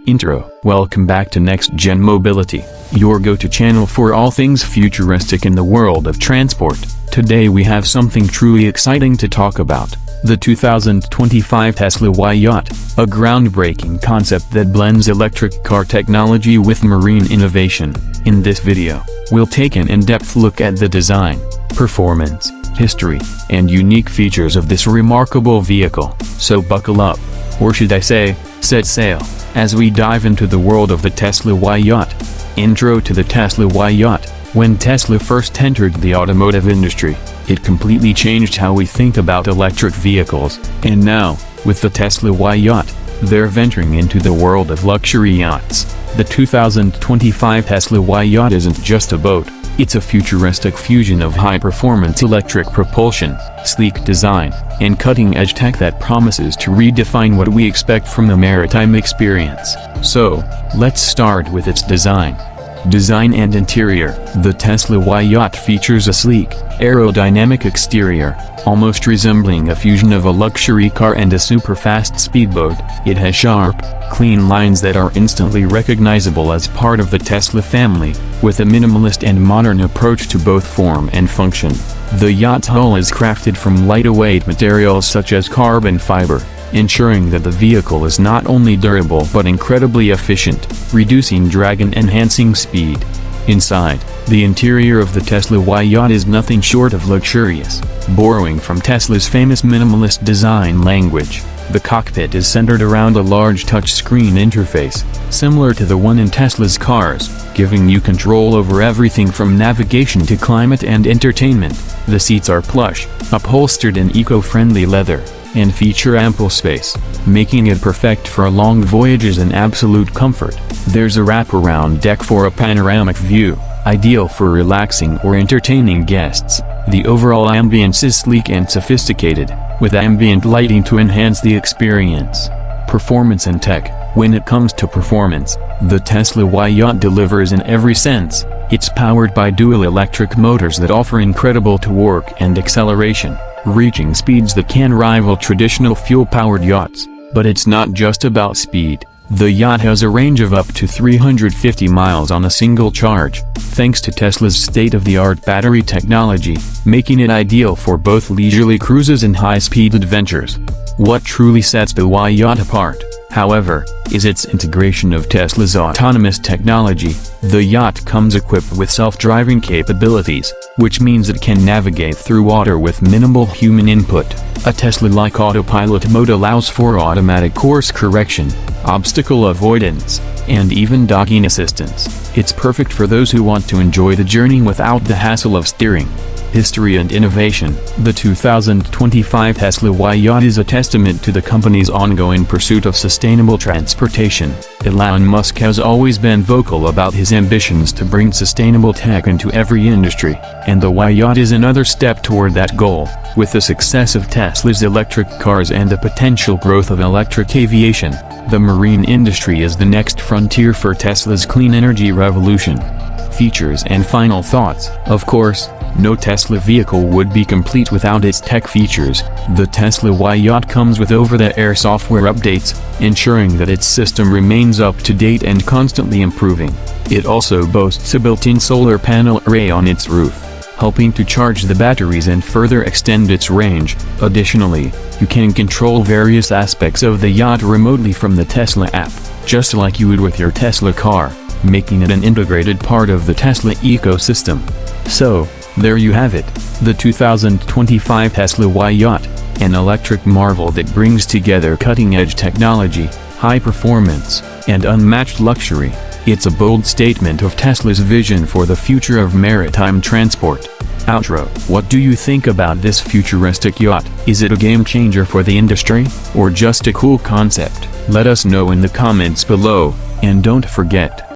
Intro. Welcome back to Next Gen Mobility, your go-to channel for all things futuristic in the world of transport. Today we have something truly exciting to talk about: the 2025 Tesla Y Yacht, a groundbreaking concept that blends electric car technology with marine innovation. In this video, we'll take an in-depth look at the design, performance, history, and unique features of this remarkable vehicle. So buckle up, or should I say, set sail, as we dive into the world of the Tesla Y Yacht. Intro to the Tesla Y Yacht. When Tesla first entered the automotive industry, it completely changed how we think about electric vehicles, and now, with the Tesla Y Yacht, they're venturing into the world of luxury yachts. The 2025 Tesla Y Yacht isn't just a boat, it's a futuristic fusion of high-performance electric propulsion, sleek design, and cutting-edge tech that promises to redefine what we expect from a maritime experience. So, let's start with its design. Design and interior. The Tesla Y Yacht features a sleek, aerodynamic exterior, almost resembling a fusion of a luxury car and a super-fast speedboat. It has sharp, clean lines that are instantly recognizable as part of the Tesla family, with a minimalist and modern approach to both form and function. The yacht's hull is crafted from lightweight materials such as carbon fiber, ensuring that the vehicle is not only durable but incredibly efficient, reducing drag and enhancing speed. Inside, the interior of the Tesla Y Yacht is nothing short of luxurious. Borrowing from Tesla's famous minimalist design language, the cockpit is centered around a large touchscreen interface, similar to the one in Tesla's cars, giving you control over everything from navigation to climate and entertainment. The seats are plush, upholstered in eco-friendly leather, and feature ample space, making it perfect for long voyages and absolute comfort. There's a wraparound deck for a panoramic view, ideal for relaxing or entertaining guests. The overall ambience is sleek and sophisticated, with ambient lighting to enhance the experience. Performance and tech. When it comes to performance, the Tesla Y Yacht delivers in every sense. It's powered by dual electric motors that offer incredible torque and acceleration, reaching speeds that can rival traditional fuel-powered yachts. But it's not just about speed. The yacht has a range of up to 350 miles on a single charge, thanks to Tesla's state-of-the-art battery technology, making it ideal for both leisurely cruises and high-speed adventures. What truly sets the Y Yacht apart, however, is its integration of Tesla's autonomous technology. The yacht comes equipped with self-driving capabilities, which means it can navigate through water with minimal human input. A Tesla-like autopilot mode allows for automatic course correction, obstacle avoidance, and even docking assistance. It's perfect for those who want to enjoy the journey without the hassle of steering. History and innovation. The 2025 Tesla Y Yacht is a testament to the company's ongoing pursuit of sustainable transportation. Elon Musk has always been vocal about his ambitions to bring sustainable tech into every industry, and the Y Yacht is another step toward that goal. With the success of Tesla's electric cars and the potential growth of electric aviation, the marine industry is the next frontier for Tesla's clean energy revolution. Features and final thoughts. Of course, no Tesla vehicle would be complete without its tech features. The Tesla Y Yacht comes with over-the-air software updates, ensuring that its system remains up to date and constantly improving. It also boasts a built-in solar panel array on its roof, helping to charge the batteries and further extend its range. Additionally, you can control various aspects of the yacht remotely from the Tesla app, just like you would with your Tesla car, making it an integrated part of the Tesla ecosystem. So, there you have it, the 2025 Tesla Y Yacht, an electric marvel that brings together cutting-edge technology, high performance, and unmatched luxury. It's a bold statement of Tesla's vision for the future of maritime transport. Outro. What do you think about this futuristic yacht? Is it a game changer for the industry, or just a cool concept? Let us know in the comments below, and don't forget